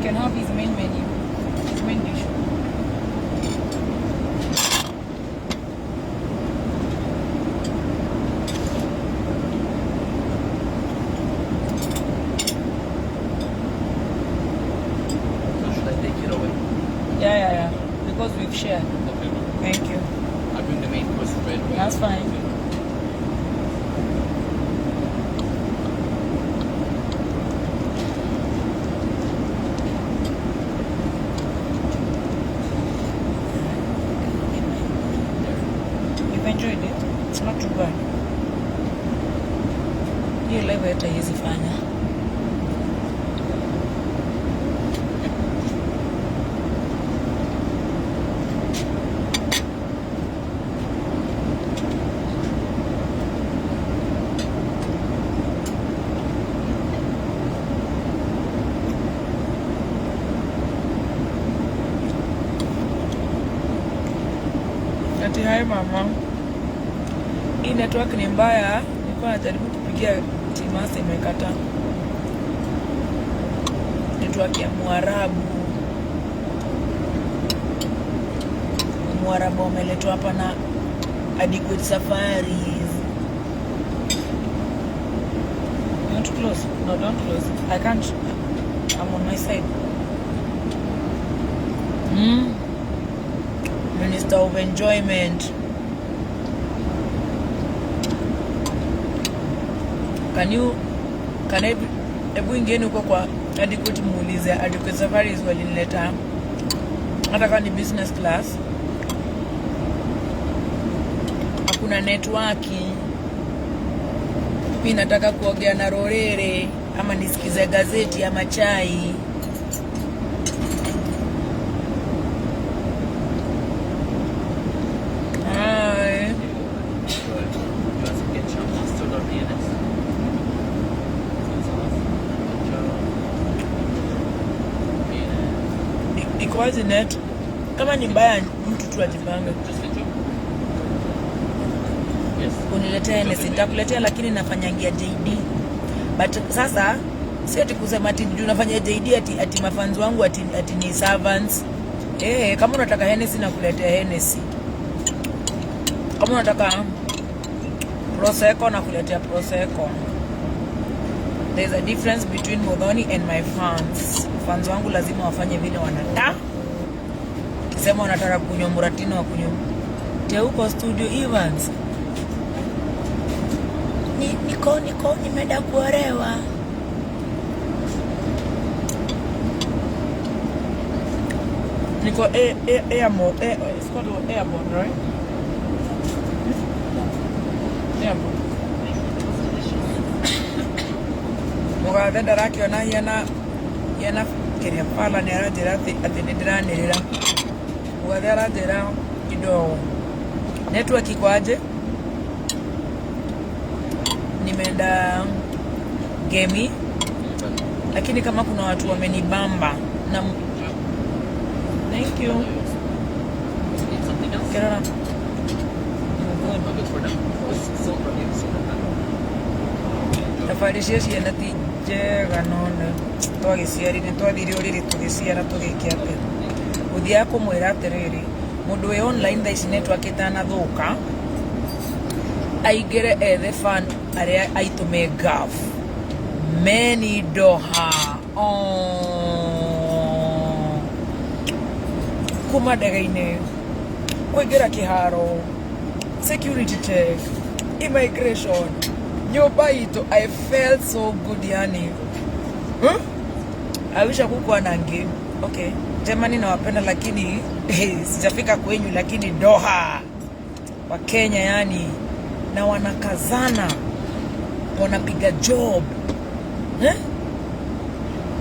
can have his main menu, his main dish. Yeah. Because we've shared. Okay. Thank you. I'll bring the main course right away. That's fine. You've enjoyed it? It's not too bad. Hiyo level hata hizi fanya. Ati hai mama, hii network ni mbaya. Nilikuwa najaribu kupigia Timasa imekata. Network ya Mwarabu wameletwa hapa na Adequate Safaris. You want to close? No, don't close. I can't. I'm on my side. Minister of Enjoyment. Can ebu ingeni uko kwa Adequate muulize Adequate Safaris walinileta hata kama ni business class. Hakuna networki. Mimi nataka kuongea na Rorere ama nisikize gazeti ama chai. Ikoaje net? Kama ni mbaya mtu tu ajipange. Uniletea Hennessy, nitakuletea lakini nafanyangia JD. But sasa si ati kusema ati unafanya JD ati mafanzi wangu ati ni servants. Kama unataka Hennessy nakuletea Hennessy. Kama unataka Prosecco nakuletea Prosecco. There's a difference between Modhoni and my fans. Fans wangu lazima wafanye vile wanataka. Kisema wanataka kunywa Muratino wa kunywa Teuko Studio Evans. Niko nimeenda kuolewa. Niko airborne, it's called airborne, right? Airborne. Mugathe ndarakiona hiena kiria pala ni arajira ati ndiranirira. Mugathe arajira kidogo. Network iko aje? Nimeenda Gemi, lakini kama kuna watu wamenibamba na thank you. Kerana. Tafadhali sisi ndati jega none. Twagiciari ni twathire uriri tugiciara tugikiate. Uthia kumwira atiriri mundu we online tha ici network itanathuka aigere ethe fan aria aitume gaf many Doha kuma ndege-ini kuingira kiharo security check immigration nyumba itu. I felt so good yani. I wish akukuwa nangi. Okay, Germany nawapenda lakini sijafika kwenyu, lakini Doha wa Kenya yani na wanakazana, wanapiga job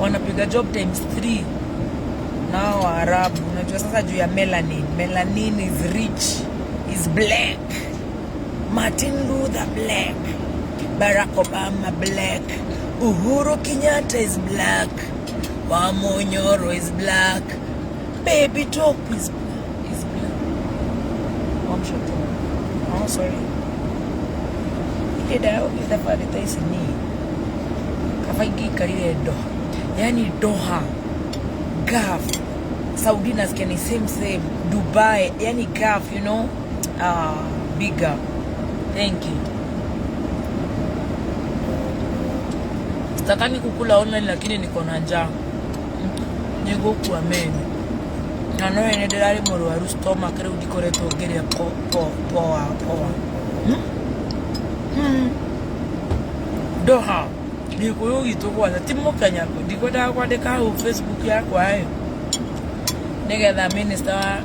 wanapiga job times 3 na Waarabu. Unajua sasa juu ya melanin is rich, is black. Martin Luther black, Barack Obama black, Uhuru Kenyatta is black, Wamonyoro is black, Baby Top is black. I'm sure. Oh, sorry. Ida itafadhita isini kafaigi karire Doha. Yani Doha Gulf. Saudi nasikia ni same. Dubai, yani Gulf, you know. Bigger. Thank you. Sitakani kukula online lakini niko na njaa. Niko kwa menu. Na no ene ndirari murwaru stomach riu ndikoretwo ngiria poa. Doha. Ndikuyu gitu kwanza timo Kenya ndikwenda kwandika hau Facebook yakwa nigetha minister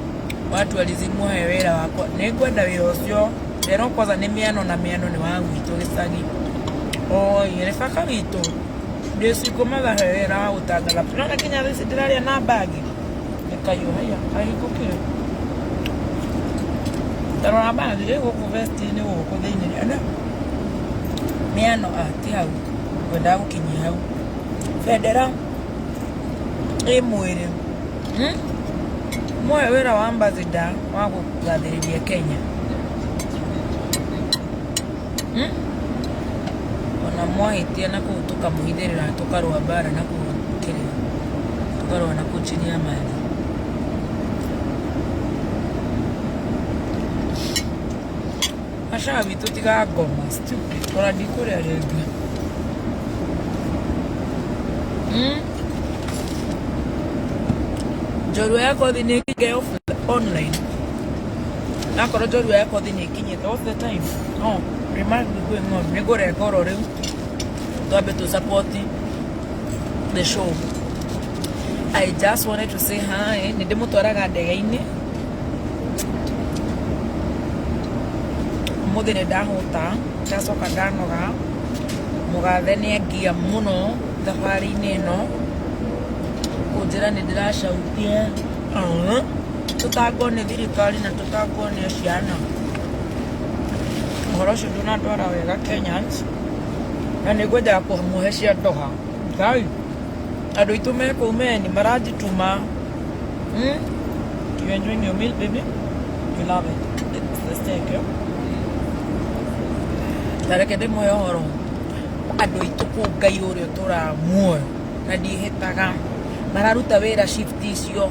watu walizimua wira wakwa ningwenda wira ucio rero kwanza ni miano na miano ni wangu itu gicagi yere faka witu ndisiko matha wira wa gutangatha na Kenya thisi ndiraria na bagi nikayo haya ahikuke taro na bagi ego ku vesti ni uko thiini ana miano ati hau kwenda gukinyia hau federa mwiri moyo wira wa ambassador wa kugathiriria Kenya ona mwahitia na kutuka muhithirira tukarwa bara na kukire tukarwa na kuchinia mali asha vitu tiga goma stupid tora dikore arega Jorua yako thini ikige off online. Nakoro jorua yako thini ikinyite all the time. No, remind me going on. Nego rekoro riu. Twabe to support the show. I just wanted to say hi. Nindimutwaraga ndege-ini. Muthi ni ndahuta. Ndacoka ndanoga. Mugathe ni angia muno thabari-ini ino. Kujira ni ndiracautie tutangwo ni thirikari na tutangwo ni ciana uhoro ucio ndunatwara wega Kenyans na ningwendaga kumuhe cia Doha ngai andu itu me kuu meni marajituma you enjoying your meal baby you love it let's take it tareke ndimwe uhoro andu itu kuu ngai uria turamuoyo na ndihitaga mararuta wira shift icio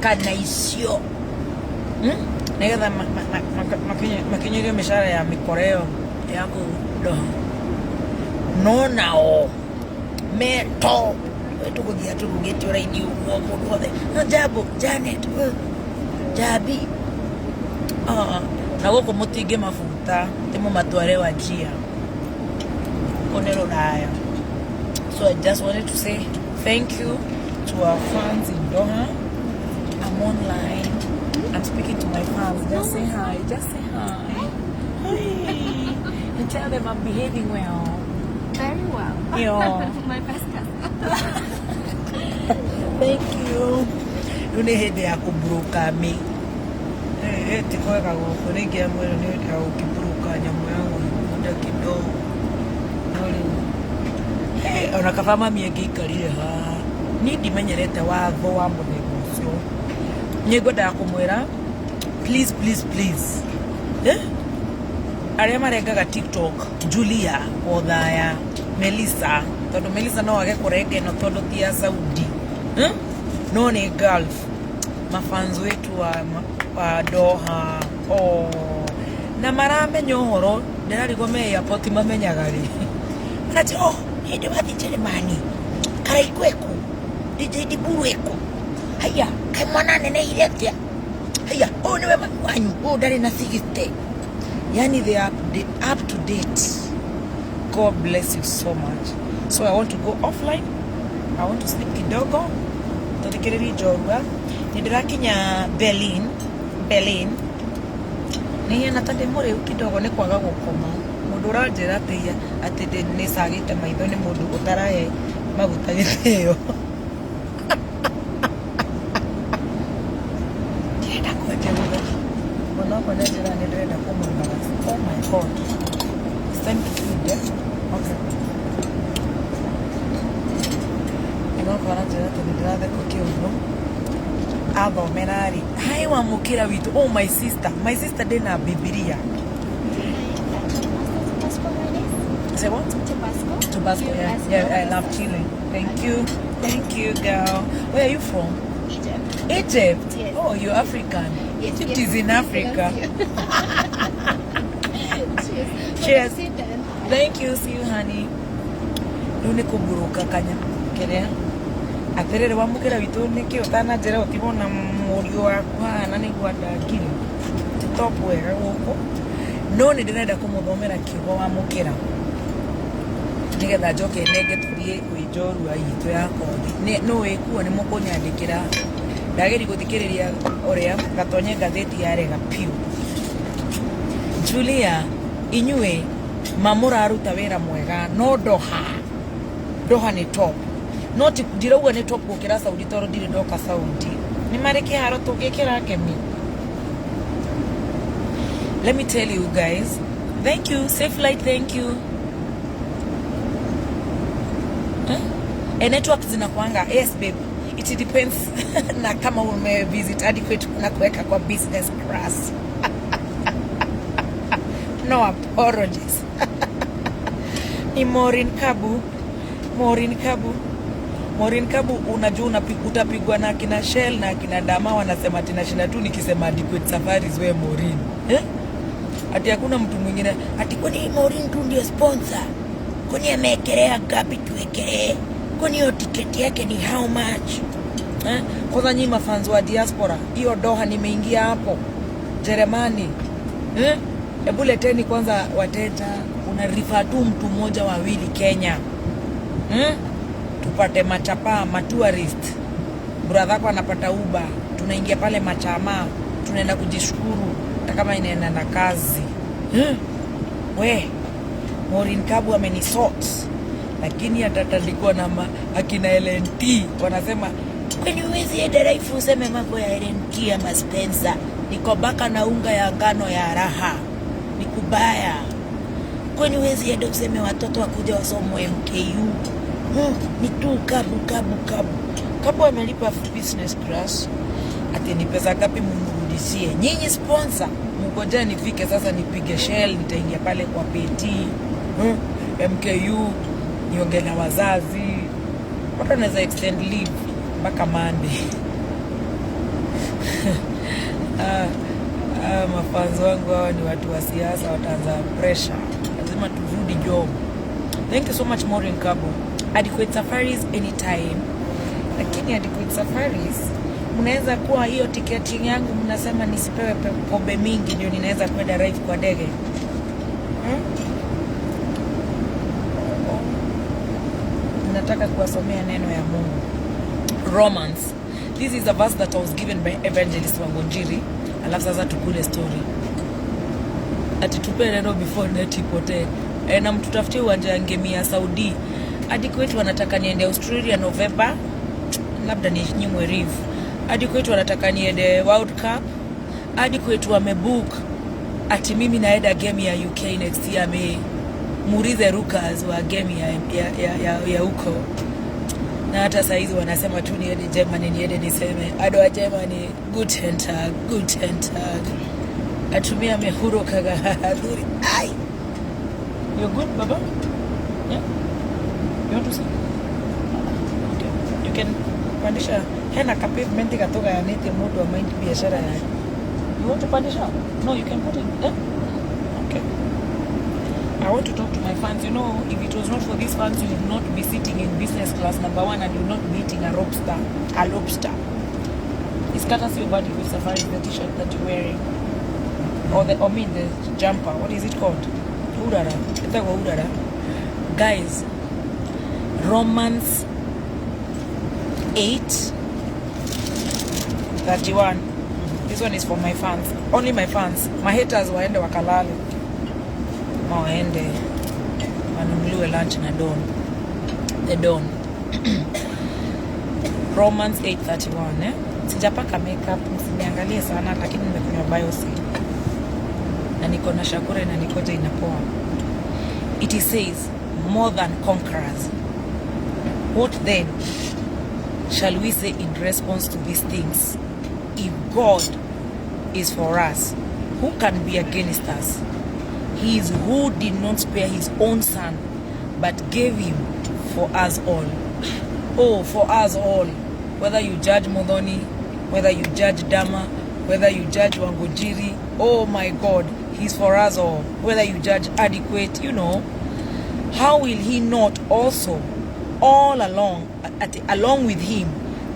kana icio nigetha makinyirio mishara ya mikoreo yako Doha no nao meto tukuthia turugite uraini uguo mundu wothe no Jabu Janet Jabi na guku mutinge mafuta timo matware wa jia konero daya. So I just wanted to say thank you to our fans in Doha. I'm online. I'm speaking to my fans. Just say hi. Just say hi. Hi. And tell them I'm behaving well. Very well. Yeah. My best customer. Thank you. Nune hede ya kubruka mi. Tikweka guku ningia mwere ni ya ukibruka nyamu yangu muda kidogo. Ona kafama miengi ikarire ha. Ni ndimenyerete watho wa muthemba ucio ningwendaga kumwira please aria marengaga TikTok Julia Othaya Melissa tondu Melissa no age kurenga no tondu ti ya Saudi no ni Gulf mafans wetu wa Doha na maramenya uhoro ndirarigwo me airport mamenyaga ri ati hindi wathi Jeremani karaikweku DJ Dibuweko haya kai mwana nene ile atia haya niwe mami wanyu ndari na 60 yani they are up to date. God bless you so much. So I want to go offline. I want to sleep kidogo tondikiriri jorua nindirakinya Berlin ni natande muri kidogo ni kwaga gukoma mundu uranjira ati ni sagite maitho ni mundu utarahe maguta githio oh my God, it's time to feed, yeah? Okay. Menari. Hi, Wamukira Witu. Oh, my sister dena Bibiria. Say what? Tabasco, yeah. Yeah, I love Chile. Thank you, girl. Where are you from? Egypt. Egypt? Yes. Oh, you're African. Yes, Egypt yes. is in Africa. Cheers. Cheers. Sit down. Thank you. See you, honey. Rune kuburuka kanya. Kerea. Aterere wa mukira witu niki utana jera utibona murio wakwa na ni gwada kiri. Titopu wega guko. No ni ndĩrenda kũmũthomera kiugo wa mukira. Nigetha njoke nenge turie kwijorua itu ya kothi. No wikuo ni mũkũnyandĩkĩra. Ndageri gũthikĩrĩria ũrĩa gatonye ngathĩti yarega piu. Julia, inyue mamũraruta wĩra mwega no Doha ni top. No ndirauga ni top gũkĩra Saudi tondũ ndirĩ ndoka Saudi. Nĩ marĩ kĩharo tũngĩkĩra kemi. Let me tell you guys. Thank you. Safe flight, thank you. Network zinakuanga. Yes babe. It depends na kama umevisit adequate na kuweka kwa business class. No apologies. Ni Maureen Kabu unajua utapigwa na kina Shell na kina Dama wanasema tena shina tu nikisema adequate safaris we Maureen. Ati hakuna mtu mwingine ati kwani Maureen tu ndio sponsor. Kwani ameekelea ngapi tuwekelee? Kwani hiyo tiketi yake ni how much? Kwanza nyinyi mafans wa diaspora, hiyo Doha nimeingia hapo. Jeremani. Hebu leteni kwanza wateja, unarifa tu mtu mmoja wawili Kenya. Tupate machapa, matourist. Brother wako anapata Uber, tunaingia pale machama, tunaenda kujishukuru hata kama inaenda na kazi. We, Maureen Kabu amenisort. Lakini atatandikwa na akina LNT wanasema kwani uwezi enda raifu useme mambo ya LNT ama Spencer. Niko baka na unga ya ngano ya raha. Nikubaya. Kwani uwezi enda useme watoto wakuja wasomwe MKU. Ni tu Kabu amelipa business class. Ati ni pesa ngapi mumrudishie? Nyinyi sponsor. Mngoja nifike sasa nipige Shell, nitaingia pale kwa PT. MKU niongee na wazazi. Watu wanaweza extend leave mpaka Monday. Mafanzo wangu hawa ni watu wa siasa, wataanza pressure. Lazima turudi job. Thank you so much Maureen Kabu. Adequate safaris anytime. Lakini adequate safaris mnaweza kuwa hiyo tiketi yangu mnasema nisipewe pombe mingi ndio ninaweza kwenda live kwa ndege. Nataka kuwasomea neno ya Mungu. Romans. This is a verse that I was given by Evangelist Wangonjiri. Alafu sasa tukule story. Ati tupe neno before net ipotee. Na mtutafutie uwanja ya ngemi ya Saudi. Hadi kwetu wanataka niende Australia November. Labda ni nyimwe Reef. Hadi kwetu wanataka niende World Cup. Hadi kwetu wamebook. Ati mimi naenda game ya UK next year May. Murize Rukas wa game ya huko. Na hata saizi wanasema tu niende Germany niende niseme ado wa Germany guten Tag. Atumia mehuro kaga hadhuri. Ai. You're good, Baba? Yeah? You want to say? Okay. You can pandisha. Hena ka pavement katoka ya neti mtu wa mind biashara ya. You want to pandisha? No, you can put it. Okay. I want to talk to my fans. You know, if it was not for these fans, you would not be sitting in business class number 1 and you would not be eating a lobster. It's courtesy of Body with Safari, the t-shirt that you're wearing. Or the jumper. What is it called? Udara. Guys, Romans 8:31. This one is for my fans. Only my fans. My haters waende wakalale. Waende wanunuliwe lunch na Dawn. The Dawn. Romans 8:31. Sijapaka makeup, msiniangalie sana lakini nimekunywa Biosin. Na niko na Shakura na nikoje inapoa. It says more than conquerors. What then shall we say in response to these things? If God is for us, who can be against us? He is who did not spare his own son, but gave him for us all. Oh, for us all. whether you judge Modoni, whether you judge Dama, whether you judge Wangojiri, oh my God, he's for us all. Whether you judge Adequate, you know, how will he not also all along with him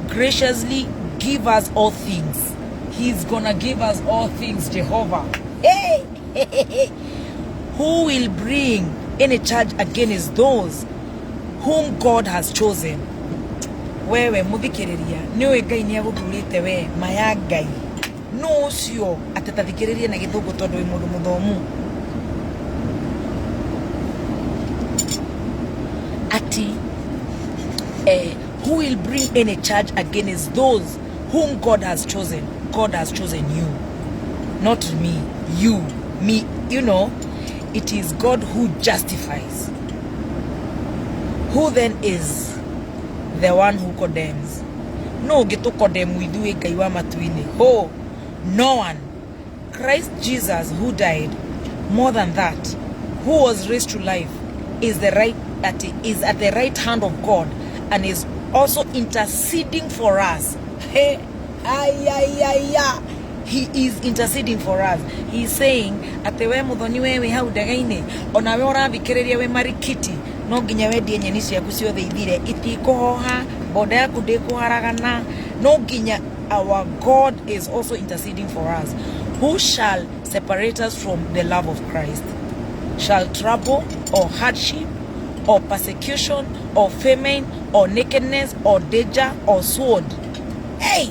graciously give us all things? He's gonna give us all things, Jehovah. Hey! Who will bring any charge against those whom God has chosen? Wewe muthikiriria niwe Ngai ni aguthuurite we maya Ngai no ucio atetathikiriria na githungu tondu wi mundu muthomu ati who will bring any charge against those whom God has chosen? God has chosen you, not me. You, me, you know, it is God who justifies. Who then is the one who condemns? No geto condemn we do Ngai wa matuine. Oh, no one. Christ Jesus, who died, more than that, who was raised to life, is at the right hand of God and is also interceding for us. Hey, he is interceding for us. He is saying atewe muthoni wewe hau ndagaine ona we urathikiriria we marikiti no nginya wendie nyeni ciaku ciothe ithire itikuhoha boda yaku ndikuharagana no nginya. Our God is also interceding for us. Who shall separate us from the love of Christ? Shall trouble or hardship or persecution or famine or nakedness or danger or sword? Hey!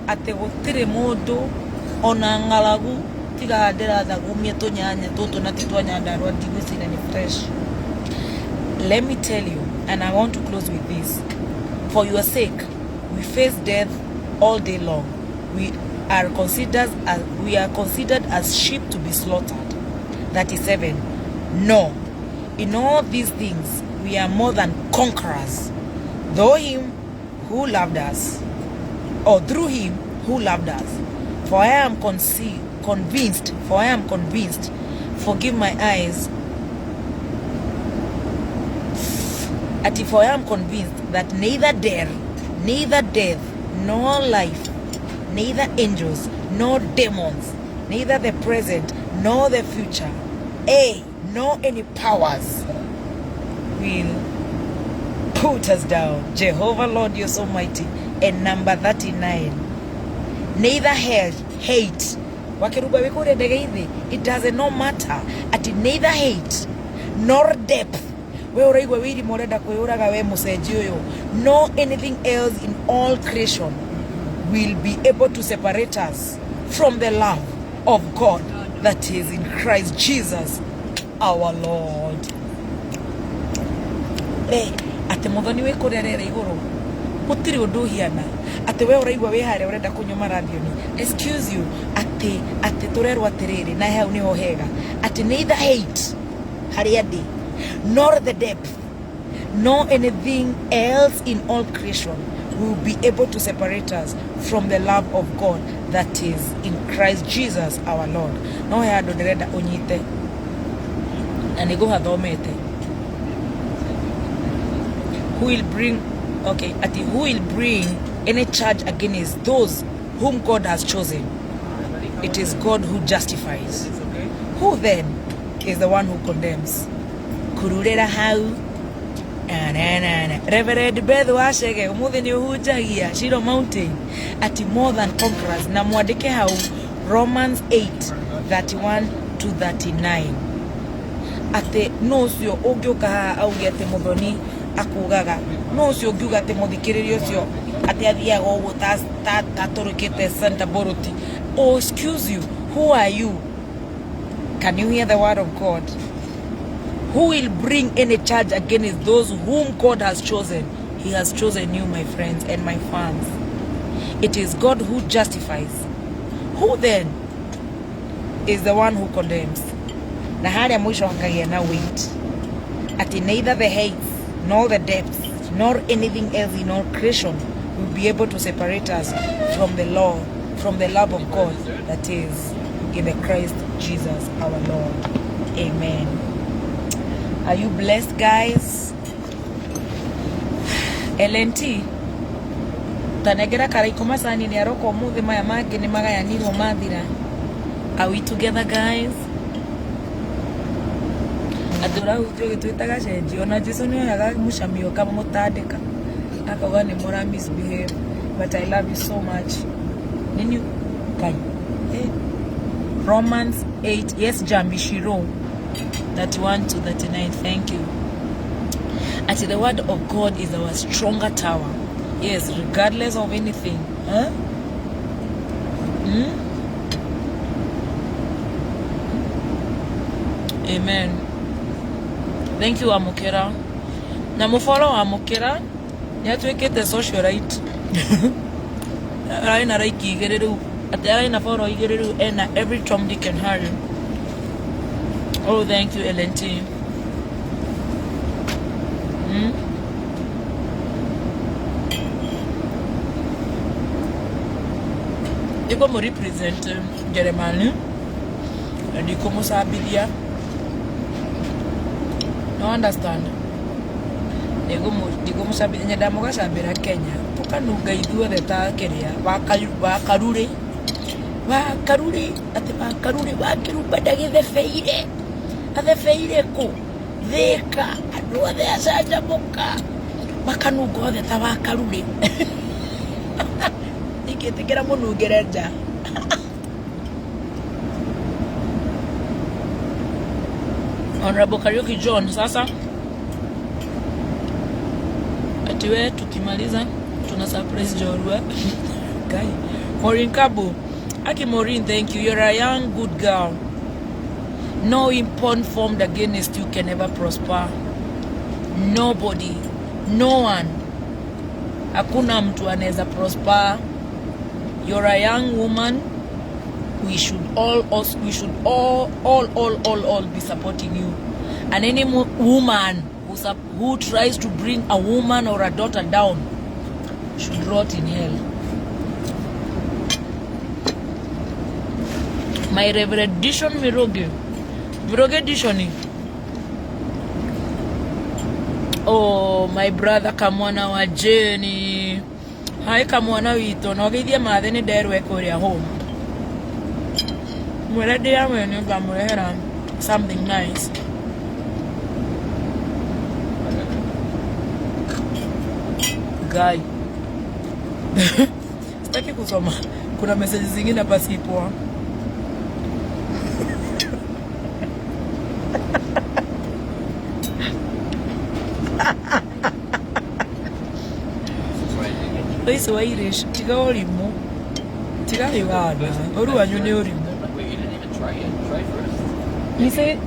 Ate gutire mundu ona ngalagu tiga ndera thagumie tunyanya tutu na titwanya ndarwa ndigusina ni fresh. Let me tell you, and I want to close with this. For your sake, we face death all day long. We are considered as sheep to be slaughtered. 37. No, in all these things we are more than conquerors, though him who loved us, or through him who loved us. For I am convinced. Forgive my eyes. For I am convinced that neither death, nor life, neither angels, nor demons, neither the present, nor the future, nor any powers will put us down. Jehovah, Lord, you're so mighty. And number 39, neither hate. Wakirumba wikure ndegeithi. It does not matter. Ati neither hate, nor depth. We uraigwa wiri morenda kwiyuraga we mucenji uyu. No anything else in all creation will be able to separate us from the love of God that is in Christ Jesus our Lord. Ate muthoni wikurerera iguru gutiri undu hiana ate we uraigwa we hare urenda kunyuma radio ni excuse you ate turerwa atiriri na hau niho hega ate neither hate hari adi nor the depth nor anything else in all creation will be able to separate us from the love of God that is in Christ Jesus our Lord. No he ando ndirenda unyite na nigo hathomete. Who will bring any charge against those whom God has chosen? It is God who justifies. Who then is the one who condemns? Kururera hau Reverend Beth Washege umuthi ni uhujagia Shiro Mountain ati more than conquerors na mwandike hau Romans 8:31-39 ate no cio ungiuka auge ate muthoni akugaga no cio ngiuga ate muthikiririo cio ate athiaga uguo taturukite Santa Boroti. Oh, excuse you, who are you? Can you hear the word of God? Who will bring any charge against those whom God has chosen? He has chosen you, my friends and my fans. It is God who justifies. Who then is the one who condemns? Na haria mwisho wakagia na wait. Ati neither the heights, nor the depths, nor anything else in all creation will be able to separate us from the love of God that is in the Christ Jesus our Lord. Amen. Are you blessed, guys? LNT, mutanegera karaiko masani ni aroko muthi maya mangi ni magayanirwo mathira. Are we together, guys? Adora ujyo gitwitaga cenji ona Jesu ni yaga mushamio kama mutandika akaga ni mora misbehave, but I love you so much. Nini kai Romans 8, yes, Jambi Shiro 31 to 39. Thank you. At the word of God is our stronger tower. Yes, regardless of anything. Huh? Amen. Thank you, Amukera. Na mufollow Amukera. Nyatwekete social right. Raina raiki gereru. Ataraina follow igereru and every Tom, Dick and Harry. Oh, thank you, LNT. Iko mo represent Jeremiah. And iko mo sabidia. No understand. Ego mo sabidia nyada mo gasambira Kenya. Tukanuga ithuothe ta keria wakarure ati wakarure Wakirumba ndagithefeire athefeire ku thika andu othe acanjamuka makanunga othe ta wakarure ikitikira munungire nja. Honorable Karaoke John, sasa atiwe tukimaliza tuna surprise Jorua. Guy Maureen Kabo, Aki Maureen, thank you. You're a young good girl. No weapon formed against you can ever prosper. Nobody, no one. Hakuna mtu anaweza prosper. You're a young woman. We should all be supporting you. And any woman who tries to bring a woman or a daughter down should rot in hell. My Reverend Dishon Miroge Dishoni. Oh, my brother Kamwana wa Jenny. Hi Kamwana wito no githia mathe ni nderwe kuria home. Mwere dia mwene bamurehera something nice. Guy. Sitaki kusoma. Kuna message zingine hapa sipo. This way Irish. Tiga orimu. Tiga hiwana. Oru anyu ni orimu. Wait, you didn't even try it. Try first.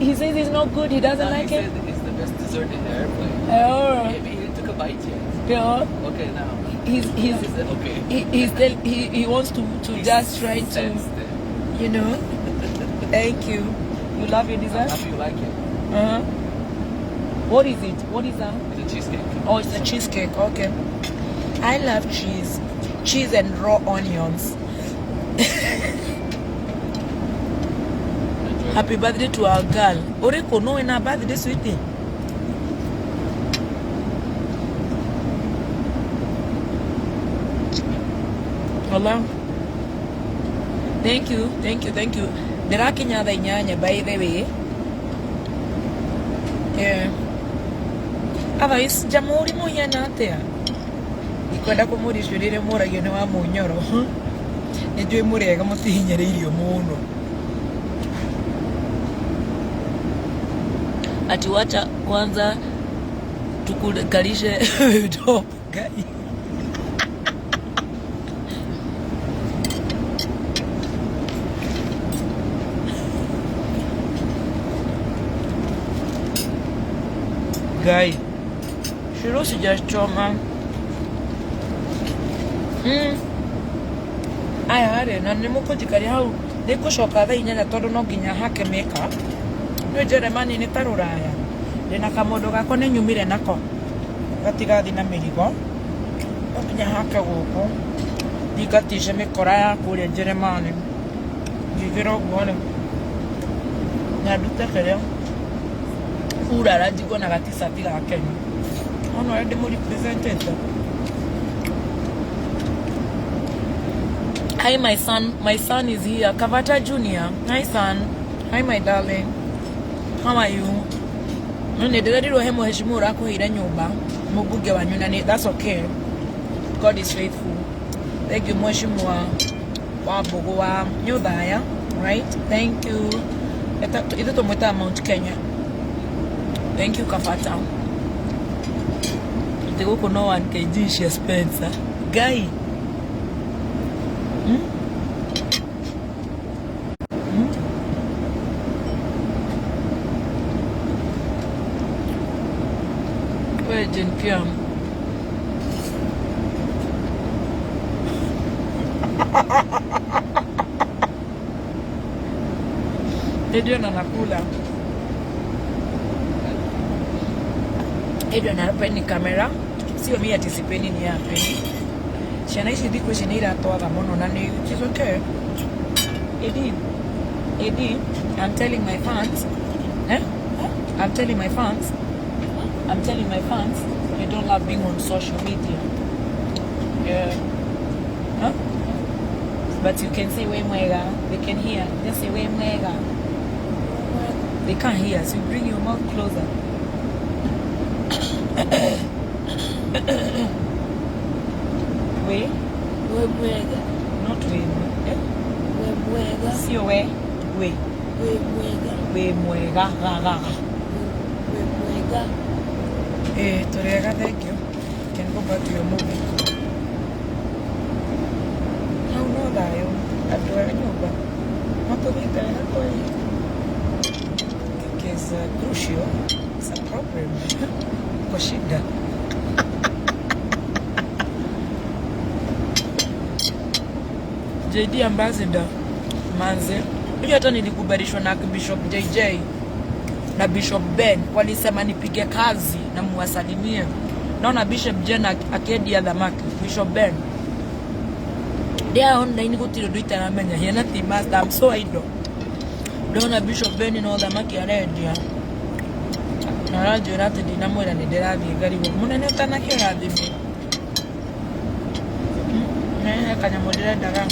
He says it's not good. He doesn't like it. He said it's the best dessert in the airplane. Oh. Maybe he took a bite yet. Yeah. Okay, now. He said okay. He wants to just try to, you know. Thank you. You love your dessert? I'm happy you like it. What is it? What is that? It's a cheesecake. Oh, it's a cheesecake. Okay. I love cheese and raw onions. Happy birthday to our girl. Oreko no ina birthday sweetie. Hola. Thank you. Ndirakinya thaa 8 by the way. Yeah. Otherwise, jamuri muhiana atia. Ikwenda kumuricurire muragio ni wa munyoro. Nijui murega mutihinyiriirio muno. Ati wacha kwanza tukukalishe top guy. Guy, shiro sijachoma. Aya are na nimukujikari hau nikushoka thaa 4 tondu no nginya hake meka. Ni Jeremani ni taruraya. Ndina kamondo gako ni nyumire nako. Gatigathi na mirigo. No nginya hake guku. Ndigatishe mikora ya kuria Jeremani. Njigiro gwone. Na ndute keria. Urara njigwo na gatisabi ga Kenya. Ono ndi mu representative. Hi, my son. My son is here. Kavata Junior. Hi, son. Hi, my darling. How are you? That's okay. God is faithful. Thank you, Mweshimua. Right? Thank you. Ito tumwita Mount Kenya. Thank you, Kafata. Ito ko no one kg she Spencer. Guy. Virgin Piam. Adrian anakula. Adrian anapendi kamera. Sio mimi atisipeni ni yapi. Shanaishi diko shinira toa mono nani. It's okay. Edi, I'm telling my fans. I'm telling my fans you don't love being on social media. Yeah. Huh? But you can say we mwega. They can hear. Just say we mwega. They can't hear, so you bring your mouth closer. We mwega. Not we. We mwega. Sio we. We mwega. We mwega. We mwega. Toriaga, thank you. Can go back to your movie. How no dayo? Adore nyoba. Matobita na toy. Because crucial. It's a problem. Kwa shida. JD Ambassador manze. Hiyo hata nilikubalishwa na Bishop JJ na Bishop Ben walisema nipige kazi na muwasalimie. Naona Bishop Jen akedia dhamaki Bishop Ben. Dia online gutiro duita na menya hena ti master. I'm so idle. Naona Bishop Ben no dhamaki arendia. Na radio rati dinamwira ni derathi gari wo munene utanake rathimi. Kanyamodera daga.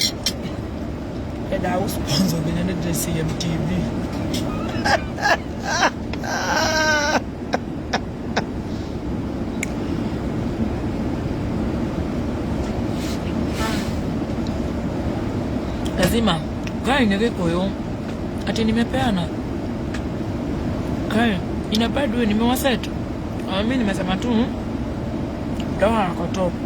Eda sponsor kwenye CMTV. Lazima gari ningekuyo ati nimepeana gari inabadwe nimewasetu. Mimi nimesema tu dawa akotoka.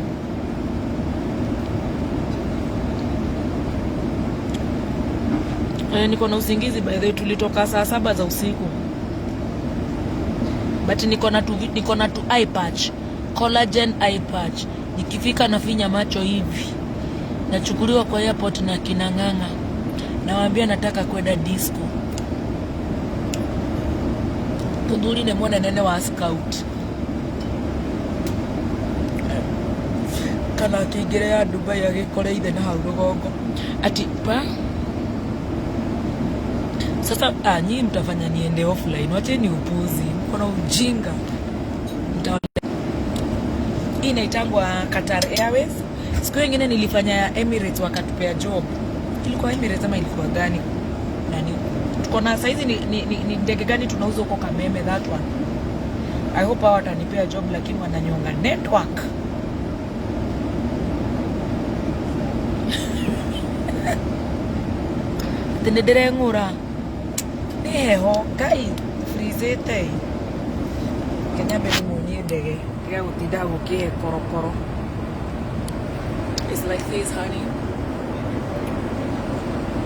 Niko na usingizi by the way, tulitoka saa 7 za usiku. But niko na tu eye patch, collagen eye patch. Nikifika nafinya macho hivi. Nachukuliwa kwa airport na kinanganga. Nawaambia nataka kwenda disco. Tuduli ne mwana nene wa scout. Kana kingire ya Dubai agikore ithe na hau rugongo. Ati pa sasa nyinyi mtafanya niende offline. Wacheni upuzi. Kuna ujinga. Hii inaitangwa Qatar Airways. Siku nyingine nilifanya ya Emirates wakatupea job. Ilikuwa Emirates ama ilikuwa gani? Nani? Tuko na saizi ni ndege gani tunauza huko Kameme, that one. I hope hawa watanipea job lakini wananyonga network. Tendere ngura. Neho kai frizete. Kenya beli mwenye ndege. Kia utida ukie korokoro. It's like this, honey.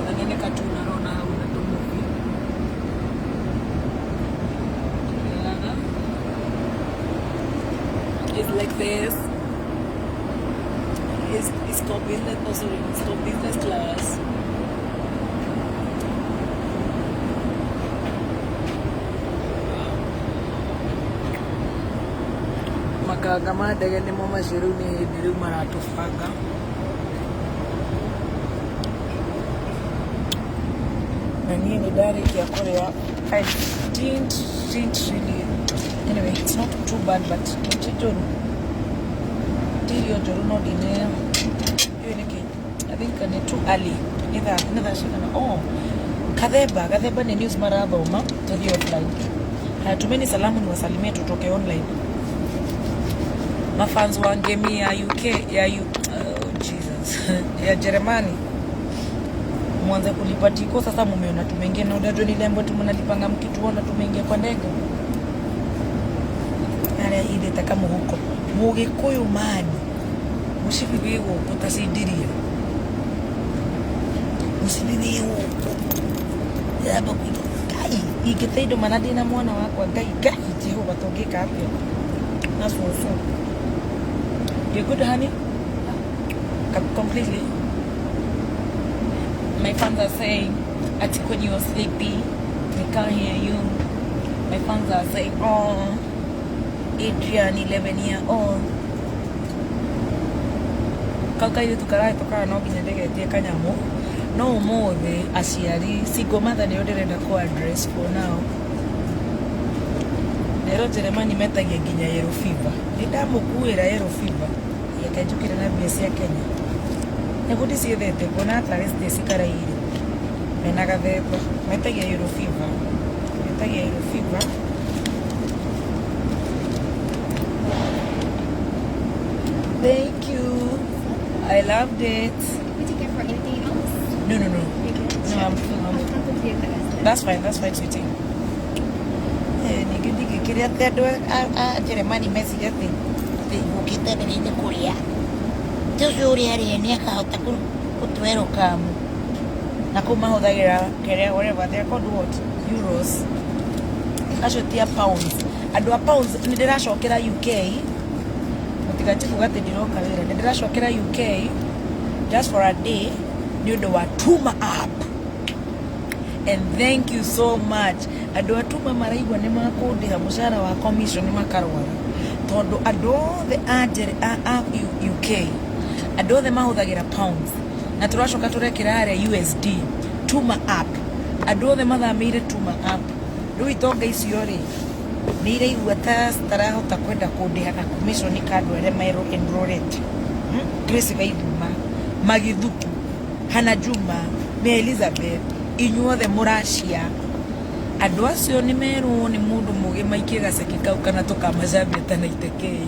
Unanene katuna rona unatomuki. It's like this. It's called business. Oh, sorry, it's called business class. Makagama ndege ni mo maciru ni hindi riu maratubanga. Na niĩ nĩ ndarĩkia kũrĩa. I didn't really. Anyway, it's not too bad, but ndirio njũru no ndine. Hiyo nĩkĩ I think ni too early. Neither shikana. Oh. Katheba ni news maraba uma tuthi offline. Tumeni salamu ni wasalimie tutoke online. Mafans wa game ya UK Jesus. ya Jerumani. Mwanza kulipa tiko sasa mumeona tumeingia na udado nilembo tumunalipanga mkituona tumeingia kwa ndege. Ara ile takamu huko. Mugikuyu mani. Mushibibiwo kutasidiria. Mushibibiwo. Yaba kukai. Ikitaido manadina mwana wako gai Jehova togeka hapo. That's so. You good, honey? Completely. My fans are saying, "Ati when you are sleepy, we can't hear you." My fans are saying, "Oh, Adrian, 11-year-old." Kaka ile tukarai toka no ginya ndege tie kanyamu. No mothe aciari single mother ni ndirenda ko address for now. Nero Jeremani metagia ginya yellow fever. Ndamukuira yellow fever. Yakajukira na BS ya Kenya. Nekuti siethete kona at least desikara ire. Menaga theko metagia yellow fever. Metagia yellow fever. Thank you. I loved it. Would you care for anything else? No. You good? No, I'll come with you guys. That's fine, sweetie. Nigidi kiria tedo Jeremani message ati ukite ni kuria. Tuzuri ari ni akahota kutwero kamu. Na kuma hothagira keria whatever they called what? Euros. Ashotia pounds. Adwa pounds ni ndiracokera UK. Mutigati kugate ndiroka wira. Ni ndiracokera UK just for a day. Niundo wa tuma up. And thank you so much. Ado atuma maraigwa ni makundiha mushara wa commission ni makarwara. Tondo ado the agere UK. Ado the mahuthagira pounds. Na turacoka turekira ari USD. Tuma up. Ado the mathamire tuma up. Riu itonga icio ri ni ire igwata starahota kwenda kundiha na commission ni kandu ere mairo enrolled. Grace Vaiduma, Magithuku, Hana Juma, me Elizabeth, inyuothe muracia. Andu acio ni meru ni mundu muge maikie gaceki kau kana tukamacambia tana itekei.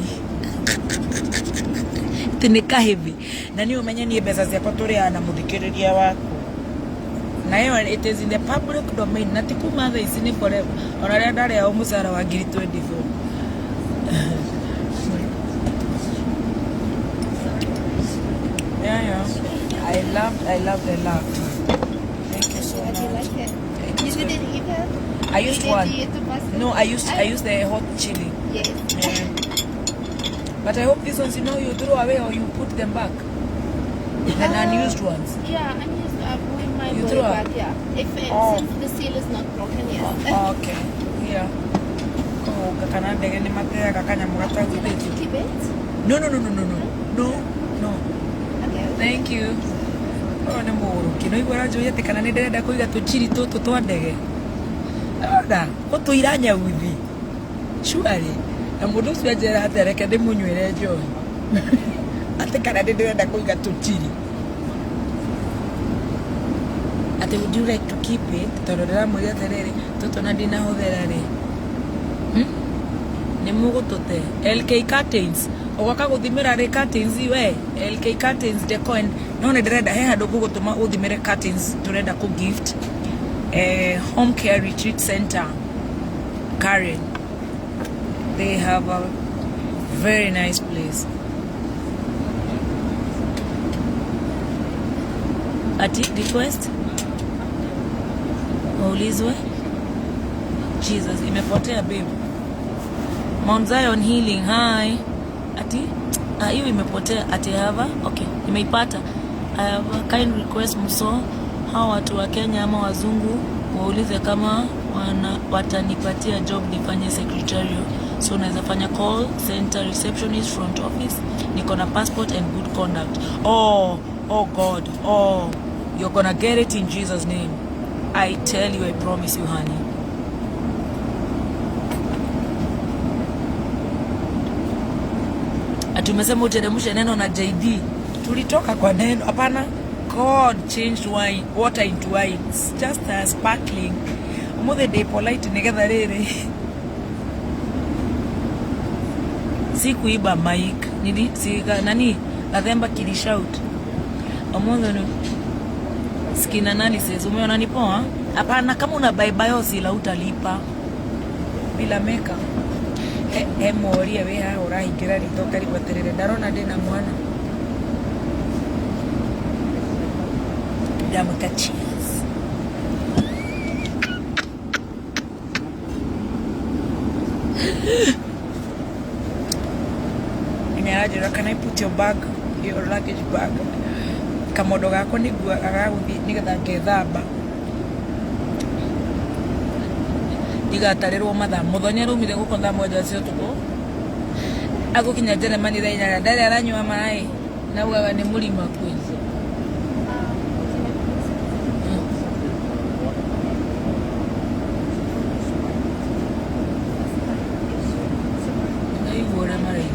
Tinika hivi. Na ni umenye ni mbeca ciakwa turiana muthikiriria waku. Na yo it is in the public domain. Na tikuma tha ici ni forever. Ona ria ndari ya mucara wa 2024. Yeah. I loved. Thank you so much. How do you like it? You didn't eat it? I used You one. did eat the pasta? No, I used the hot chili. Yes. Yeah. But I hope these ones, you throw away or you put them back. The unused ones. Yeah, unused. We might You go threw back, up? yeah. If Oh. since the seal is not broken yet. Oh, okay. Yeah. Oh, kakana ndege ni matea kakanya mugata Would you like to keep it? No. Okay. Thank you. Oh, ni muru. Kino igwara njoya te kana ni ndirenda kuiga tuchiri tutu twa ndege. Oda, ko iranya uthi. Surely. Na mundu ucio ajera atereke ndimunywire njohi. Ate kana ndirenda kuiga tuchiri. Ate would you like to keep it? Torora mwira terere toto na dina hothera ri. Ni mugutote LK curtains. Ogaka guthimira ri curtains we. LK curtains the coin. No ne ndirenda he handu gugutuma uthimire curtains turenda ku gift. Home care retreat center. Karen. They have a very nice place. Ati request? Waulizwe? Jesus, imepotea babe. Mount Zion Healing, hi. Ati? Hiyo imepotea. Ati hava? Okay, imeipata. I have a kind request mso. Hawa watu wa Kenya ama wazungu waulize kama watanipatia job nifanye secretarial. So unaweza fanya call center, receptionist, front office. Niko na passport and good conduct. Oh God. Oh, you're gonna get it in Jesus' name. I tell you, I promise you, honey. Atumesema uteremshe neno na JD. Tulitoka kwa neno. Hapana. God changed wine, water into wine. It's just sparkling. Umothe day polite nigetha riri. Sikuiba mic. Nani? Gathemba kilishout. Umothe no. Skin analysis. Umeona ni poa? Hapana, kama una biosi la utalipa. Bila meka. Moria we ha urahingira ritoka rigweterere ndarona ndina mwana. Damuka cheers. Nimeajira, can I put your bag, your luggage bag? Kamodo gako nigua agaguthi nigetha ngethamba. Igatarĩrwo mathaa mũthenya rumire guko thaa moja cia ũtukũ agukinya Jeremani thaa inyanya ndarĩ aranyua maĩ naugaga nĩ mũrima kwĩ naiguore marĩ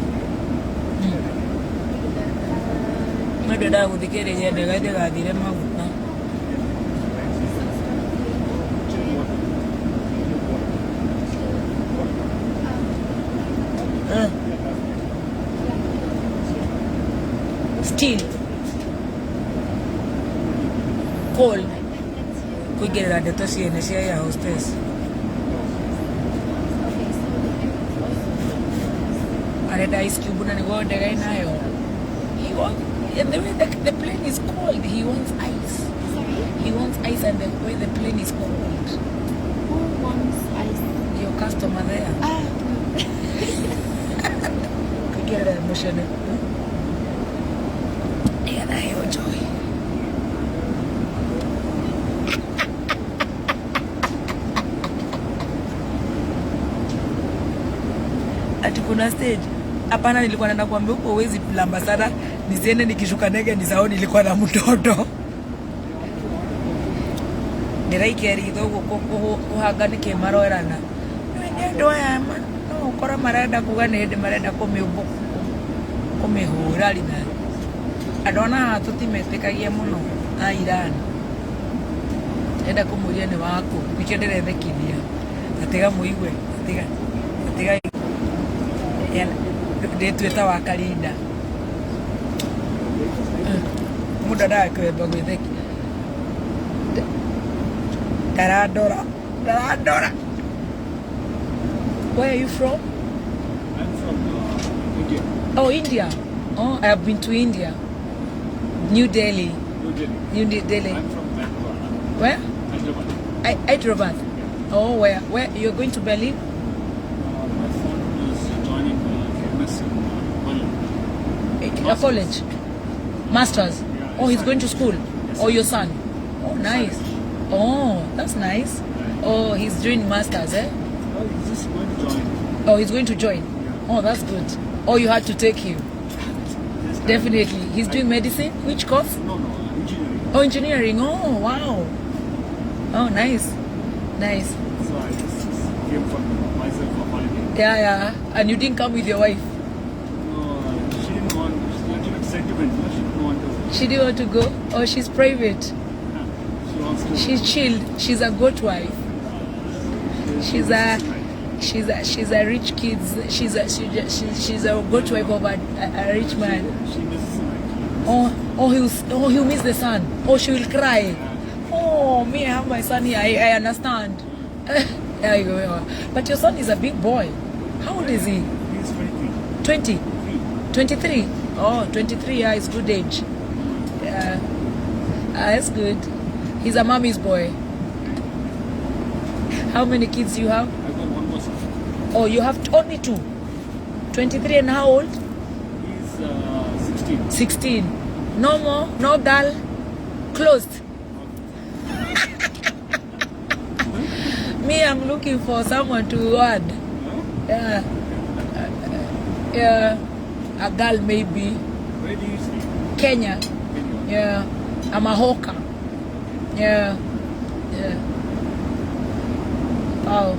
ndendaga gũthikĩrĩria ndega ndĩgathire maguta. Still cold kuigerera ndeto ciene cia ya hostess arenda ice cube na niguo ndega inayo. He wants, and the way the plane is cold, he wants ice. Sorry? He wants ice, and the way the plane is cold. Who wants ice? Your customer there. Kuigerera emotion. Joy. Ati kuna stage hapana, nilikuwa naenda kuambia huko uwezi plamba sana nisiende nikishuka ndege nisahau nilikuwa na mtoto ndiraikeri thogo kuhanga nike maroerana ndo aya ma no ukora marenda kuga nende marenda kumihura rina adona tutimetikagia muno na Iran enda kumuria ni wako nikendere thekithia atiga muigwe atiga yana ndetweta wa karinda muda da kwenda gwitheki daradora. Where are you from? I'm from India. Oh, India. Oh, I have been to India. New Delhi. New Delhi. I'm from Bangalore. Where? Hyderabad. Hyderabad. Oh, where? Where? You're going to Berlin? My son is joining MS in Berlin. A college? Masters? Yeah, Oh, he's son. going to school? Yes, Oh, sir. your son? Oh, nice. Oh, that's nice. Oh, he's doing masters, eh? Oh, he's just going to join. Oh, he's going to join? Yeah. Oh, that's good. Oh, you had to take him? Yes, Definitely. He's doing medicine? Which course? No, engineering. Oh, engineering. Oh, wow. Oh, nice. Nice. So I just came for myself for holiday. Yeah. And you didn't come with your wife? No, she didn't want, she's a little bit sentimental. She didn't want to. She didn't want to go? Oh, she's private. She wants to. She's chilled. She's a goat wife. She's a rich kid. She's a goat wife of a rich man. She misses my He'll miss the sun. Oh, she will cry. Oh, me, I have my son here. I understand. There you go. But your son is a big boy. How old is he? He's 23. 20? 23? Oh, 23, yeah, it's good age. Yeah. That's good. He's a mommy's boy. How many kids do you have? I got one more son. Oh, you have only 2. 23 and how old? He's 16. 16. No more? No girl? Closed. Me, I'm looking for someone to add. Huh? Yeah. A girl maybe. Where do you stay? Kenya. Kenya. Yeah. I'm a hawker. Yeah. Wow.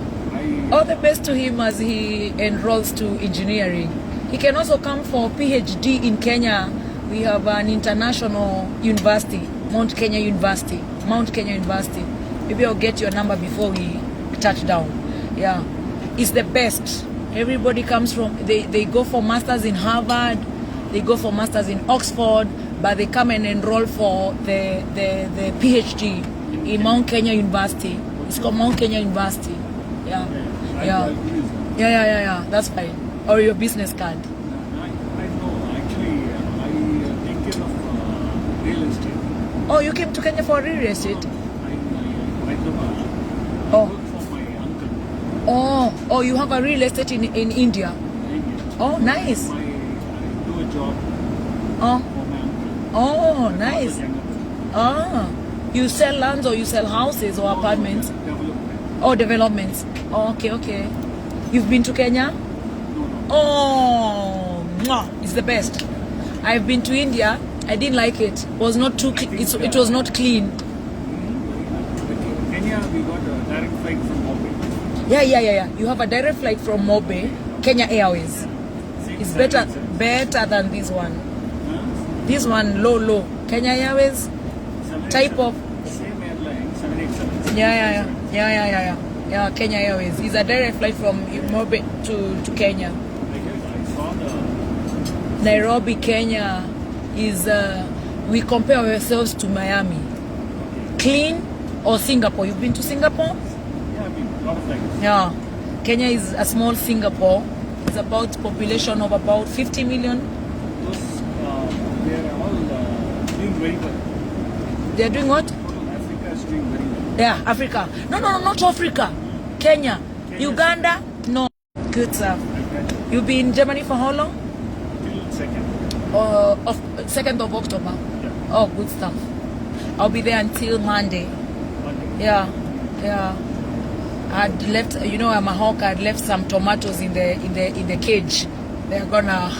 All the best to him as he enrolls to engineering. He can also come for PhD in Kenya. We have an international university. Mount Kenya University. Mount Kenya University. Maybe I'll get your number before we touch down. Yeah. It's the best. Everybody comes from, they go for masters in Harvard, they go for masters in Oxford, but they come and enroll for the PhD in Mount Kenya University. It's called Mount Kenya University. Yeah. Yeah. That's fine. Or your business card. I know. Actually, I take care of real estate. Oh, you came to Kenya for real estate? Wakirumba. Oh. I work for my uncle. Oh, you have a real estate in India. India. Oh, nice. I do a job Oh, for my uncle. oh, nice. Ah. You sell lands or you sell houses or apartments? Development. Oh, developments. Oh, okay. You've been to Kenya? No. Oh, mwah, it's the best. I've been to India. I didn't like it. It was not too. It was not clean. Kenya, we got a direct flight from Bombay. Yeah. You have a direct flight from Mobe, Kenya Airways. It's better than this one. This one low. Kenya Airways type of. Same airline, 787. Yeah, Kenya Airways. It's a direct flight from Mobe to Kenya. I saw the Nairobi, Kenya is, we compare ourselves to Miami. Clean or Singapore? You've been to Singapore? Yeah, I mean, a lot of times. Yeah. Kenya is a small Singapore. It's about population of about 50 million. Those, they are all doing very well. They're doing what? Africa is doing very well. Yeah, Africa. No, not Africa. Kenya. Uganda? No. Good stuff. You've been in Germany for how long? Till 2nd. Of 2nd of October. Yeah. Oh, good stuff. I'll be there until Monday. Monday. Yeah. I'd left, I'm a hawk. I'd left some tomatoes in the cage. They're gonna.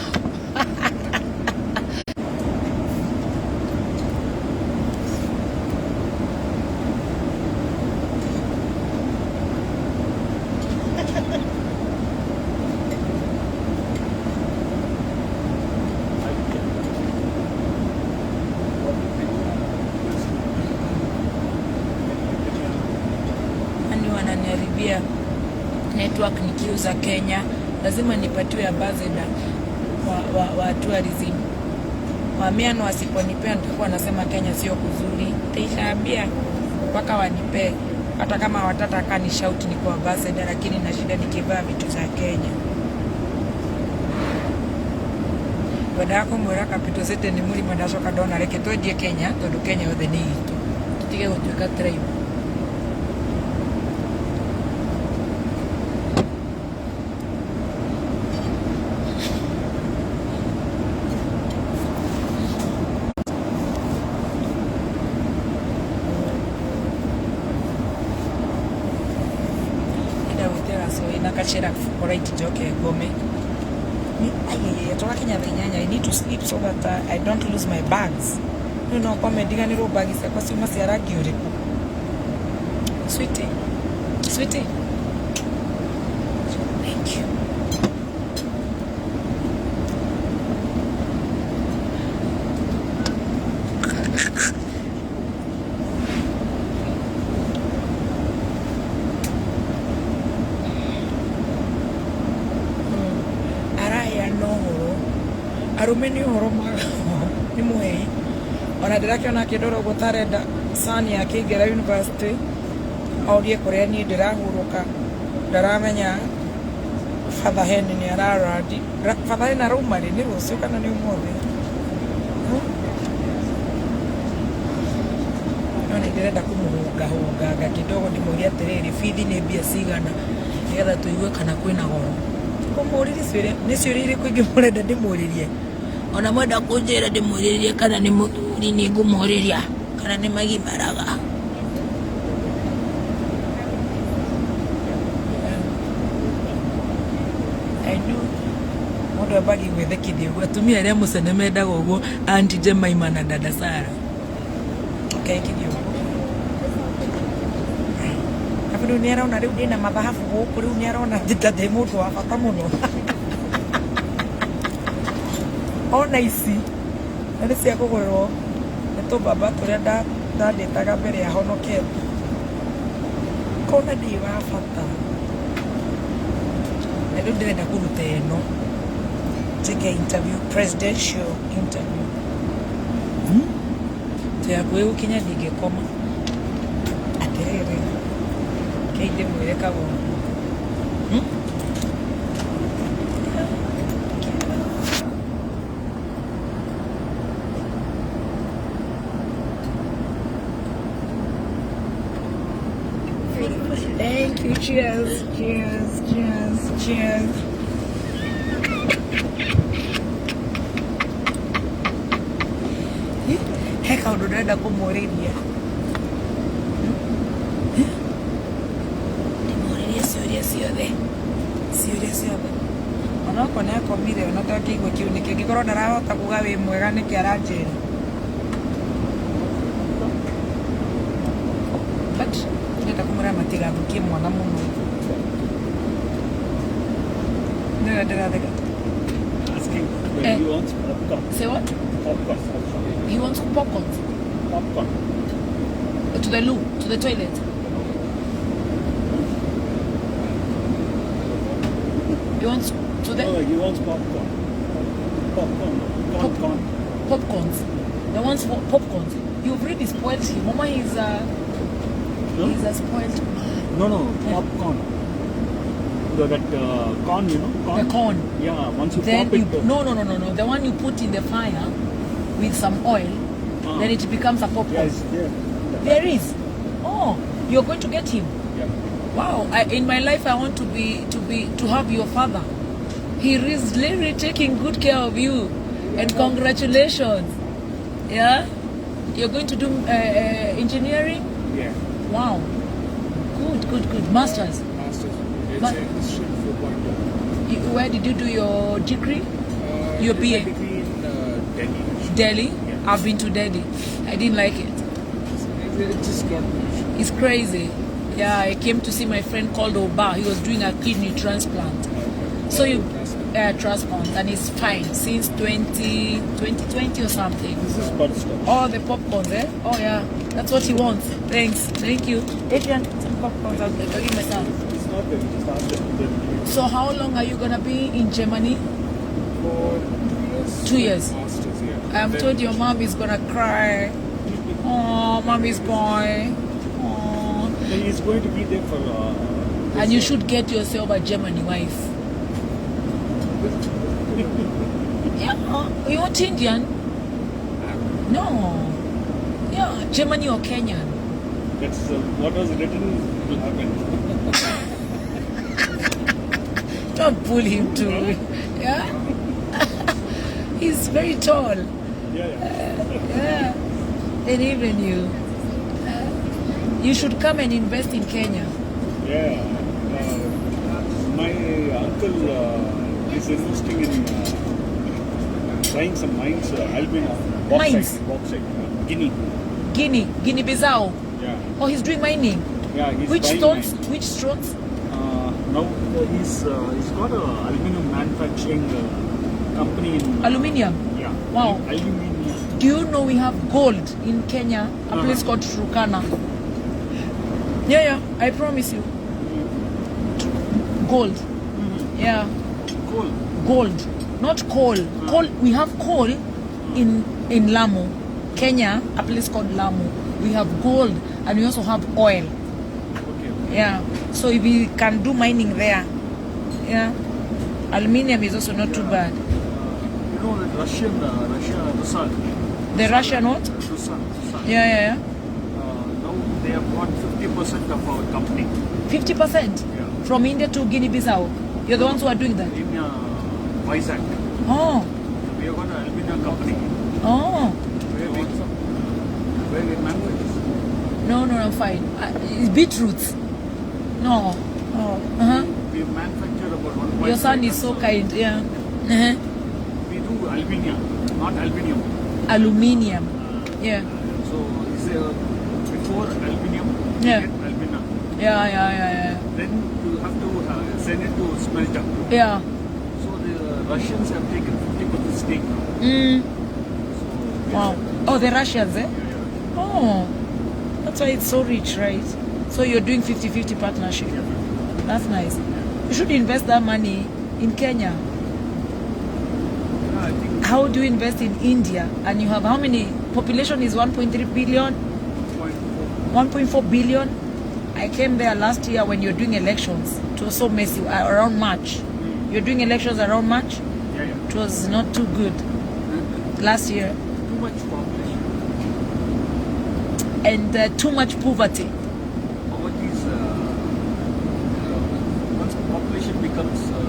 Wananiharibia network nikiuza Kenya, lazima nipatiwe ambassador wa tourism. Wamiano wasiponipea nitakuwa nasema Kenya sio kuzuri. Nitaambia mpaka wanipee, hata kama watataka ni shout ni kwa ambassador, lakini na shida nikivaa vitu za Kenya. Wadako mwera kapito sete ni muri madacoka ndona reke twendie Kenya tondu Kenya yothe ni itu. Tutige gutuika tribe. Nakachera right joke gome. I need to sleep so that I don't lose my bags. No, kwa mediga ni ro bags kwa sima siaragi uriku. Sweetie. Thank you. Arume ni horo ni muhei ona ndirakiona kindoro gutarenda sani ya Kigera University aurie kuria ni ndirahuruka ndaramenya father hen ni araradi father hen aruma ni rucio kana ni umuthi none ndirenda kumuhunga kidogo ndimuria atiriri bithi ni mbia cigana nigetha tuigue kana kwina goro kumuriri ni ciuria iriku ingi murenda ndimuririe ona mwenda kunjira ndimuririe kana ni muthuri ni ngumuriria kana ni magimaraga mundu ambagi gwithikithia uguo atumia aria mucene mendaga uguo Aunty Jemima na dada Sara ukekithia uguo riu ni arona riu ndina mathahabu guku riu ni arona ndi mundu wa bata muno ona ici nĩ cia kũgũrĩrwo nĩ tũbaba tũrĩa ndandĩtaga mbere ya honokete kona ndĩ wa bata na rĩu ndĩrenda kũruta ĩno njĩke interview, presidential interview tũyakuĩ gũkinya ndingĩkoma atĩrĩrĩ kĩi ndĩmwĩre kaũndũ Thank you. Cheers. Cheers. Cheers. Cheers. He kaundu ndĩrenda kũmũũrĩria ndĩmũũrĩrie ciũria ciothe onokorwo nĩakomire ona tokĩigua kĩu nĩkĩo ngĩkorwo ndarahota kuga wĩ mwega nĩkĩ aranjĩra but ndĩrenda kũmwĩra matigathũkie mwana mũno nĩwe ndĩratheka Asking whether he wants popcorn. Say what? Popcorn. He wants popcorn Popcorn. to the loo, to the toilet. He wants to the No, he wants popcorn. Popcorn. Popcorn. popcorns. The ones for popcorns. You've really spoiled him. Mama is No? he's a spoiled man. No, Yeah. popcorn. That corn, you know, corn. The corn. Yeah, once you Then pop you it. no. The one you put in the fire with some oil, then it becomes a popcorn. Yes, yeah. There is. Oh, you're going to get him. Yeah. Wow. In my life, I want to have your father. He is really taking good care of you, and congratulations. Yeah, you're going to do engineering. Yeah. Wow. Good. Masters. Masters. Ma- It's a history of 4.0. Where did you do your degree? Your It's BA? a degree in Delhi. Delhi. Yeah. I've been to Delhi. I didn't like it. It just got It's crazy. Yeah, I came to see my friend called Oba. He was doing a kidney transplant. So you transplant, and it's fine since 2020 or something. This is butterscotch. Oh, the popcorns, eh? Oh yeah, that's what he wants. Thanks, thank you. Adrian, some popcorns. I'll give my son. It's not that. Just ask them. So how long are you gonna be in Germany? For 2 years. 2 years. Masters, yeah. I'm told your mom is gonna cry. Oh, mom is going. Oh. Then he's going to be there for. And you should get yourself a German wife. Yeah, you want Indian? No. Yeah, Germany or Kenyan. That's what was written will happen. Don't pull him too. Yeah? He's very tall. Yeah. And even you. You should come and invest in Kenya. Yeah. My uncle is investing in buying some mines, Albina. Mines? Bauxite. Guinea. Guinea-Bissau. Yeah. Oh, he's doing mining. Yeah, he's Which buying stones? mines. Which stones? Now he's got a aluminum manufacturing company in Aluminium. Yeah. Wow. Aluminium. Do you know we have gold in Kenya? A place called Turkana. Yeah. I promise you. Gold. Yeah. Cool. Gold. Not coal. Coal. We have coal in Lamu. Kenya, a place called Lamu. We have gold and we also have oil. Okay. Yeah. So if we can do mining there, yeah. Aluminium is also not too bad. You know that Russia, Russia, The Russian what? Russia. Yeah. Now they have got 50% of our company 50% Yeah. from India to Guinea-Bissau. You're the ones who are doing that. in Vizag. Oh. We have got an aluminum company Oh. where we manufacture. No, I'm fine. It's beetroots. No. Oh. We manufacture about 1.5. Your son is so kind. Yeah. We do aluminium, not aluminium. Aluminium. Yeah. So it's before aluminium, we Yeah. get alumina. Yeah. Then you have to send it to smelter. Yeah. So the Russians have taken 50% stake now. Mm. So Wow. Oh, the Russians, eh? Yeah. Oh, that's why it's so rich, right? So you're doing 50-50 partnership. That's nice. You should invest that money in Kenya. I think How do you invest in India? And you have how many? Population is 1.3 billion, 1.4 billion. I came there last year when you're doing elections. It was so messy, around March. You're doing elections around March? Yeah. It was not too good last year. Too much population. And too much poverty. Poverty is once population becomes a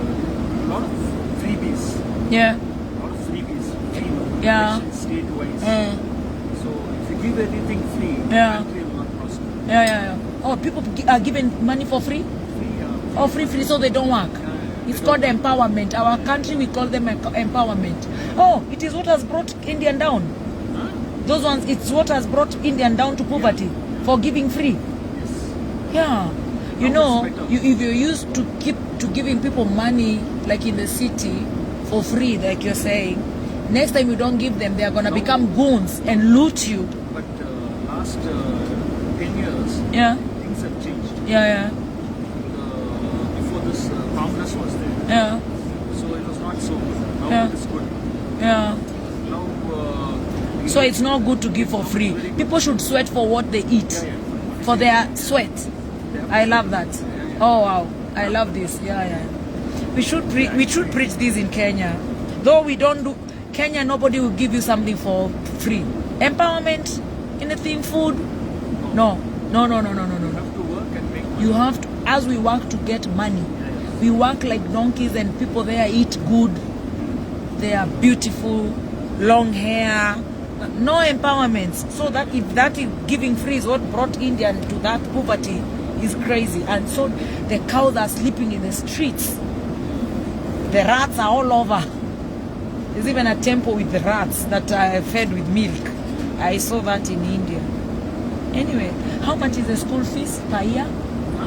lot of freebies. Yeah. A lot of freebies. Free Yeah. state-wise. So if you give everything free, Yeah. the country will not prosper. Yeah. Oh, people are given money for free? Free, Oh, free, so they don't work. It's called empowerment. Our country, we call them empowerment. Oh, it is what has brought Indian down. huh? Those ones, it's what has brought Indian down to poverty for giving free. Yes. Yeah. You Now know, it's better. if you're used to giving people money, like in the city, for free, like you're saying, next time you don't give them, they are going to No. become goons and loot you. But last 10 years, Yeah. things have changed. Yeah. Before this, Congress was there. Yeah. So it was not so good. Now Yeah. it is good. Yeah. Now, So it's not good to give for free. People should sweat for what they eat, for their sweat. I love that. Oh wow, I love this. Yeah. We should preach this in Kenya. Though we don't do Kenya, nobody will give you something for free. Empowerment, anything, food. No. You have to work and make money. You have to. As we work to get money, we work like donkeys, and people there eat good. They are beautiful, long hair. No empowerment. So that if that is giving free is what brought Indian to that poverty, is crazy. And so the cows are sleeping in the streets. The rats are all over. There's even a temple with the rats that are fed with milk. I saw that in India. Anyway, how much is the school fees per year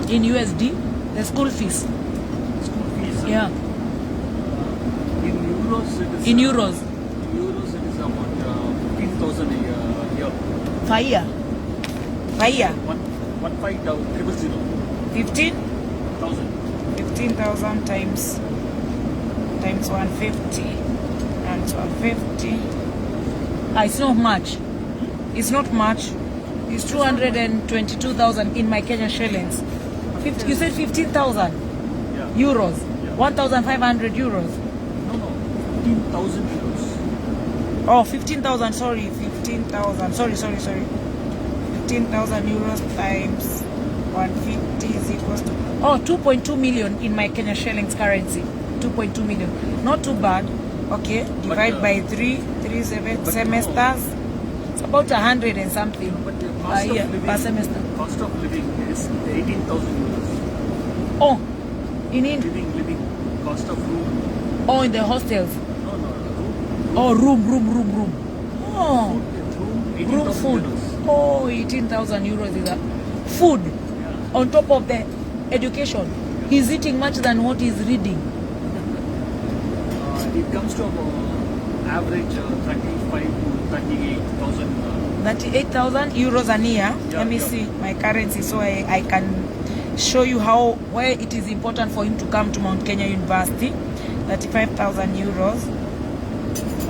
in USD? The school fees. School fees. Yeah. In euros, it is. In euros. In euros, it is about 15,000 a year. Per year. Per year. 15,000. 15,000 times 150 times 150. It's not much. It's not much. It's 222,000 in my Kenyan shillings. You said 15,000 Yeah. euros. Yeah. 1,500 euros. No. 15,000 euros. Oh, 15,000. Sorry, 15,000. Sorry. 15,000 euros times 150 is equals to 2.2 million in my Kenya shillings currency. 2.2 million. Not too bad. Okay, divide by three semesters. It's about 100 and something But the a cost year of living, per semester. cost of living is 18,000 euros. Oh, in India. Living, cost of room. Oh, in the hostels. No, room. Oh, room. Oh, Room, room 18,000 food. euros. Oh, 18,000 euros is that food Yeah. on top of the education. He's eating much than what he's reading. It comes to average 35 to 38,000. 38,000 euros a year. Yeah, Let me yeah. see my currency so I can show you where it is important for him to come to Mount Kenya University. 35,000 euros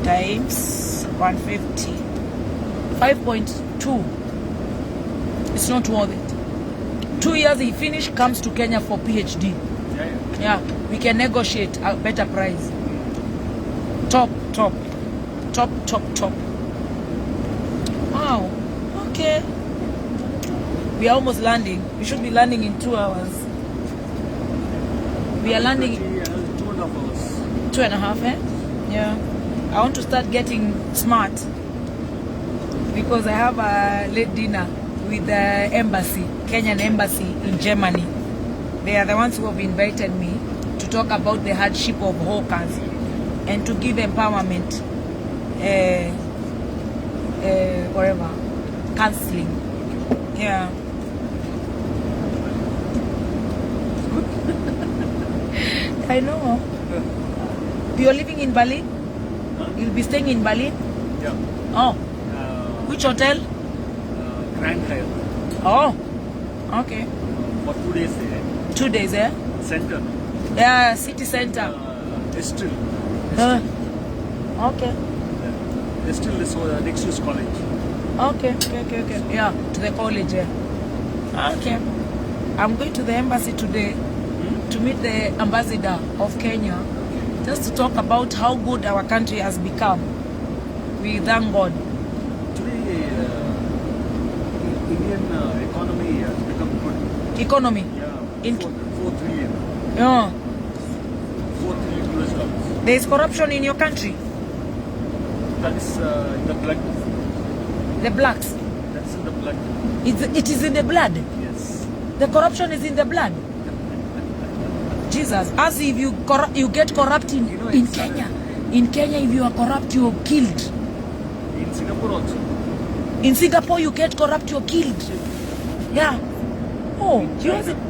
times 150. 5.2. It's not worth it. 2 years he finished, comes to Kenya for PhD. Yeah, we can negotiate a better price. Top. Wow. Okay. We are almost landing. We should be landing in 2 hours. We are landing 2.5 hours. 2.5, eh? Yeah. I want to start getting smart because I have a late dinner with the embassy, Kenyan embassy in Germany. They are the ones who have invited me to talk about the hardship of hawkers and to give empowerment, whatever, counseling. Yeah. I know. You're living in Berlin? You'll be staying in Berlin? Yeah. Oh, Which hotel? Grand Hyatt. Oh, okay. For 2 days there. 2 days, eh? Center. Yeah, city center. Estil. Okay. Estil is next to his college. Okay. Yeah, to the college, yeah. Okay. I'm going to the embassy today to meet the ambassador of Kenya, just to talk about how good our country has become. We thank God. Today, Indian economy has become good. Economy. Yeah, 4 trillion. Yeah. 4 trillion US dollars. There is corruption in your country. That is in the blood. The blacks. That's in the blood. It is in the blood. Yes. The corruption is in the blood. Jesus, as if you get corrupt in Kenya. In Kenya, if you are corrupt, you are killed. In Singapore also. In Singapore, you get corrupt, you're killed. Yeah. Oh,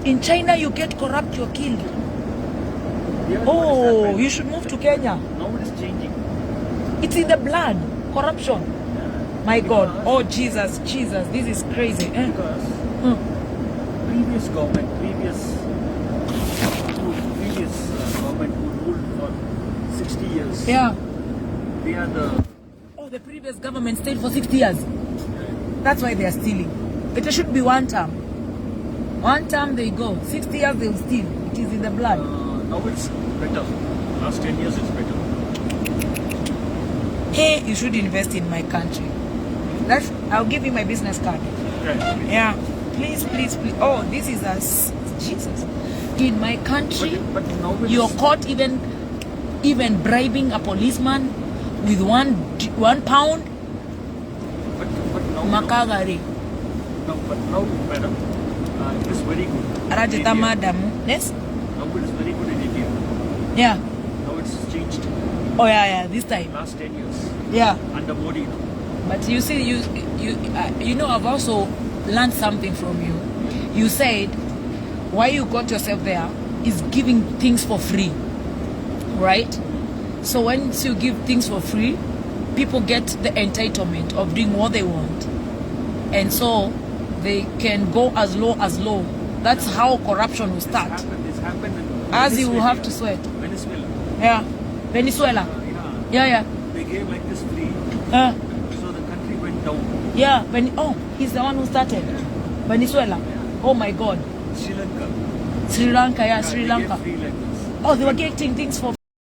in China, you get corrupt, you're killed. Yeah, Oh, you should move to Kenya. Now it is changing. It's in the blood. Corruption. My God. Oh, Jesus, this is crazy. Because previous government who ruled for 60 years. Yeah. They are The previous government stayed for 60 years. That's why they are stealing. It should be one term. One term they go. 60 years they will steal. It is in the blood. now it's better. Last 10 years it's better. Hey, you should invest in my country. I'll give you my business card. Right. Yeah. Please. Oh, this is Jesus. In my country, But now it's, you're caught even bribing a policeman with one pound. but now, Makagari. but now, madam, it is very good. in Rajita India. madamu. Yes? Now it is very good in India. Yeah. Now it's changed. Oh yeah, this time. Last 10 years. Yeah. Under Modi. But you see, you know, I've also learned something from you. You said why you got yourself there is giving things for free, right? So once you give things for free, people get the entitlement of doing what they want, and so they can go as low as low. That's how corruption will start. This happened in As you will Venezuela. have to sweat. Venezuela. Yeah, Venezuela. Yeah. Yeah. They gave like this free. Uh, So the country went down. yeah. He's the one who started Venezuela. Oh my God. Sri Lanka. Sri Lanka. Yeah, They Sri gave Lanka. free like this. Oh, they were getting things for